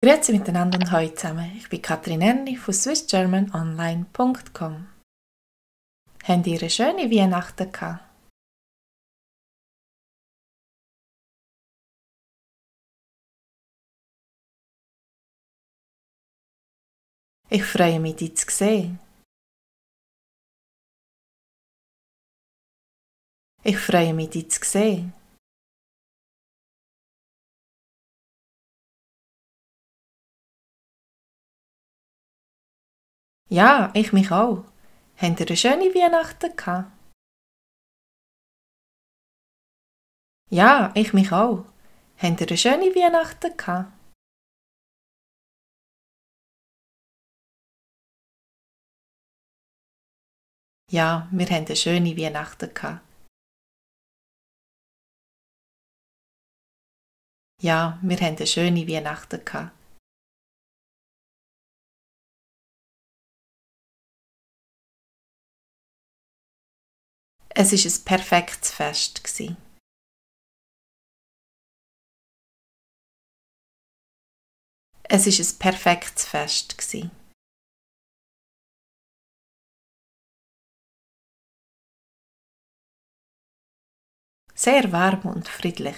Grüezi miteinander und hallo zusammen. Ich bin Katrin Erni von swissgermanonline.com. Habt ihr eine schöne Weihnachten gehabt? Ich freue mich, dich zu sehen. Ich freue mich, dich zu sehen. Ja, ich mich auch. Habt ihr eine schöne Weihnachten gehabt? Ja, ich mich auch. Habt ihr eine schöne Weihnachten gehabt? Ja, wir haben eine schöne Weihnachten gehabt. Ja, wir haben eine schöne Weihnachten gehabt. Es war ein perfektes Fest. Es war ein perfektes Fest. Sehr warm und friedlich.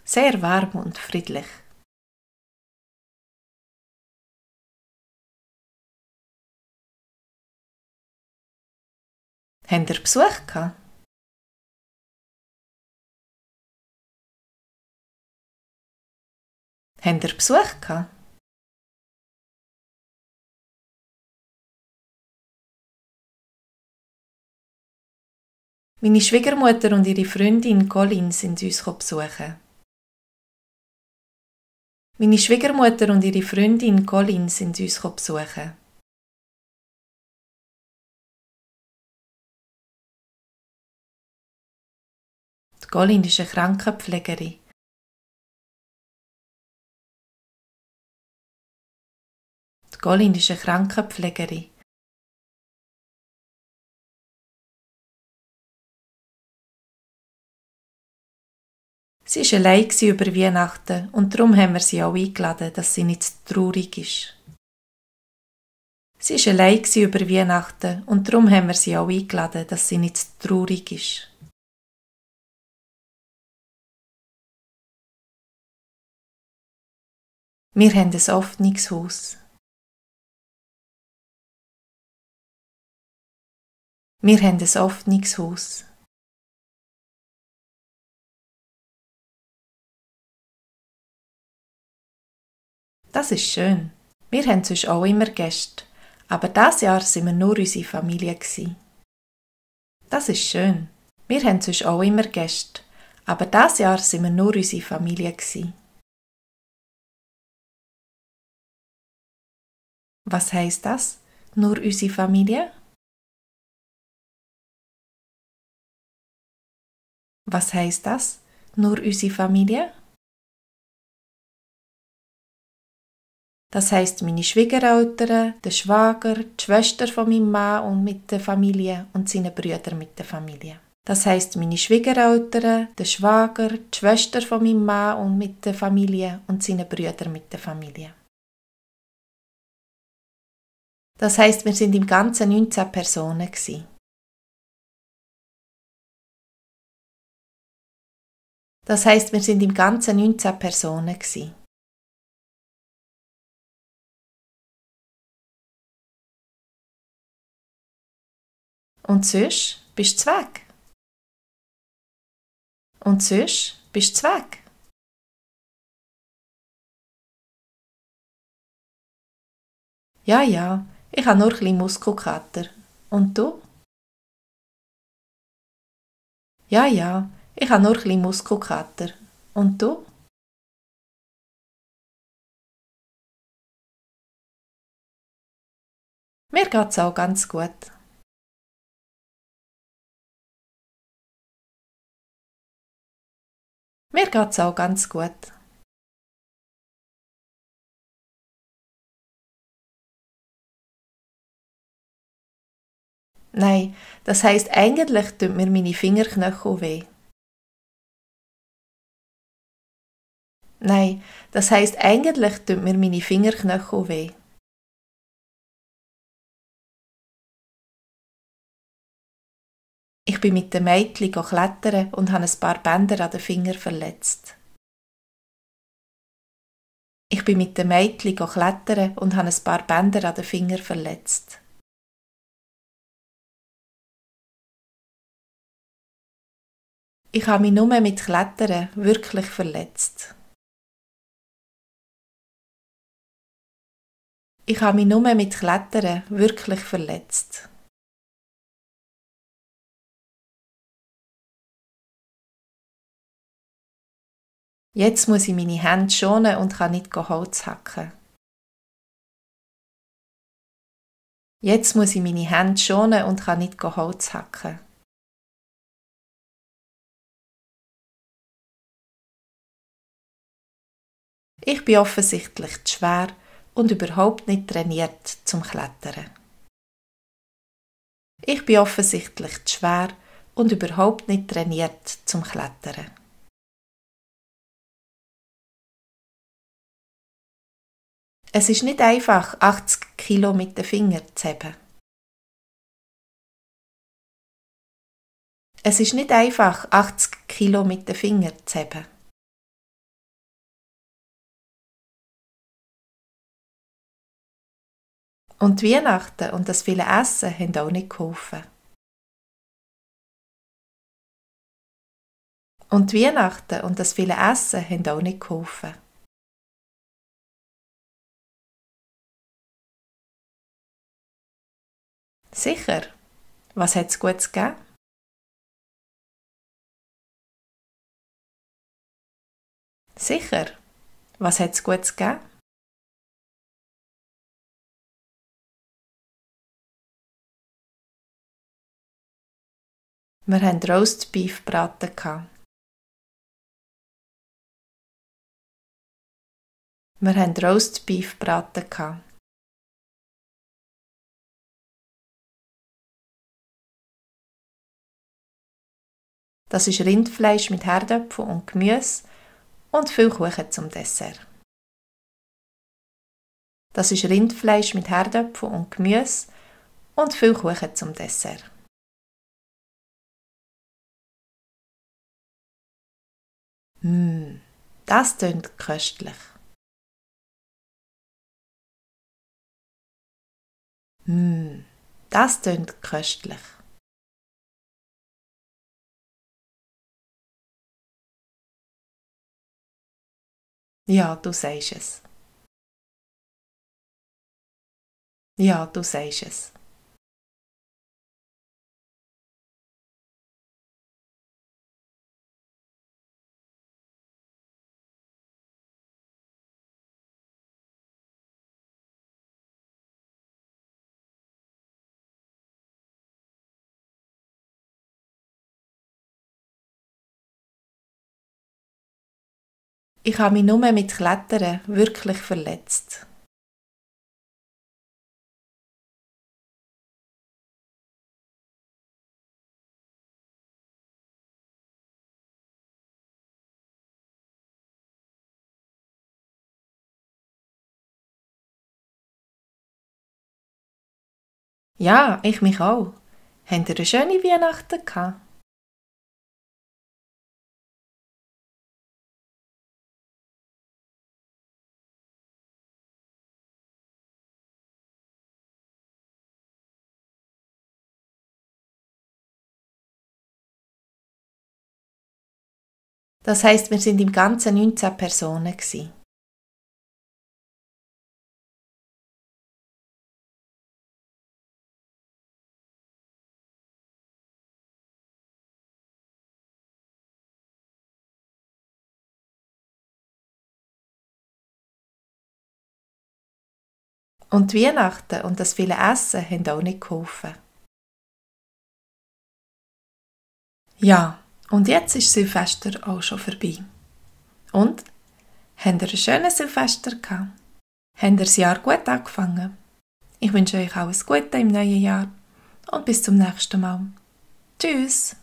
Sehr warm und friedlich. Habt ihr Besuch gehabt? Habt ihr Besuch gehabt? Meine Schwiegermutter und ihre Freundin Colin sind uns besuchen. Meine Schwiegermutter und ihre Freundin Colin sind uns besuchen. Die Colin ist eine Krankenpflegerin. Die Colin ist eine Krankenpflegerin. Sie war allein über Weihnachten und darum haben wir sie auch eingeladen, dass sie nicht zu traurig ist. Sie war allein über Weihnachten und darum haben wir sie auch eingeladen, dass sie nicht zu traurig ist. Wir haben ein Hoffnungshaus. Wir haben ein Hoffnungshaus. Das ist schön. Wir haben sonst auch immer Gäste, aber dieses Jahr sind wir nur unsere Familie. Das ist schön. Wir haben sonst auch immer Gäste, aber dieses Jahr sind wir nur unsere Familie. Was heisst das? Nur unsere Familie? Was heisst das? Nur unsere Familie? Das heisst meine Schwiegereltern, der Schwager, die Schwester von meinem Mann und mit der Familie und seine Brüder mit der Familie. Das heisst meine Schwiegereltern, der Schwager, die Schwester von meinem Mann und mit der Familie und seine Brüder mit der Familie. Das heisst, wir sind im Ganzen 19 Personen. Das heisst, wir sind im Ganzen 19 Personen. Und sonst bist du weg. Und sonst bist du weg. Ja, ja, ich habe nur ein bisschen Muskelkater. Und du? Ja, ja, ich habe nur ein bisschen Muskelkater. Und du? Mir geht's auch ganz gut. Mir geht's auch ganz gut. Nein, das heisst, eigentlich tut mir meine Fingerknöchel weh. Nein, das heisst, eigentlich tun mir meine Fingerknöchel weh. Ich bin mit dem Mädchen klettern und habe ein paar Bänder an den Fingern verletzt. Ich bin mit dem Mädchen klettern und habe ein paar Bänder an den Fingern verletzt. Ich habe mich nur mit Klettern wirklich verletzt. Ich habe mich nur mit Klettern wirklich verletzt. Jetzt muss ich meine Hände schonen und kann nicht Holz hacken. Jetzt muss ich meine Hände schonen und kann nicht Holz hacken. Ich bin offensichtlich zu schwer und überhaupt nicht trainiert zum Klettern. Ich bin offensichtlich zu schwer und überhaupt nicht trainiert zum Klettern. Es ist nicht einfach, 80 Kilo mit den Fingern zu heben. Es ist nicht einfach, 80 Kilo mit den Fingern zu heben. Und die Weihnachten und das viele Essen haben auch nicht geholfen. Und die Weihnachten und das viele Essen haben auch nicht geholfen. Sicher. Was hat es Gutes gegeben? Sicher. Was hat es Gutes gegeben? Wir haben Roastbeef gebraten. Wir haben Roastbeef gebraten. Das ist Rindfleisch mit Herdöpfeln und Gemüse und viel Kuchen zum Dessert. Das ist Rindfleisch mit Herdöpfeln und Gemüse und viel Kuchen zum Dessert. Das tönt köstlich. Das tönt köstlich. Ja, du sagst es. Ja, du sagst es. Ich habe mich nur mit Klettern wirklich verletzt. Ja, ich mich auch. Habt ihr eine schöne Weihnachten gehabt? Das heisst, wir sind im Ganzen 19 Personen gsi. Und die Weihnachten und das viele Essen haben auch nicht geholfen. Ja, und jetzt ist Silvester auch schon vorbei. Und? Habt ihr ein schönes Silvester gehabt? Habt ihr das Jahr gut angefangen? Ich wünsche euch alles Gute im neuen Jahr und bis zum nächsten Mal. Tschüss!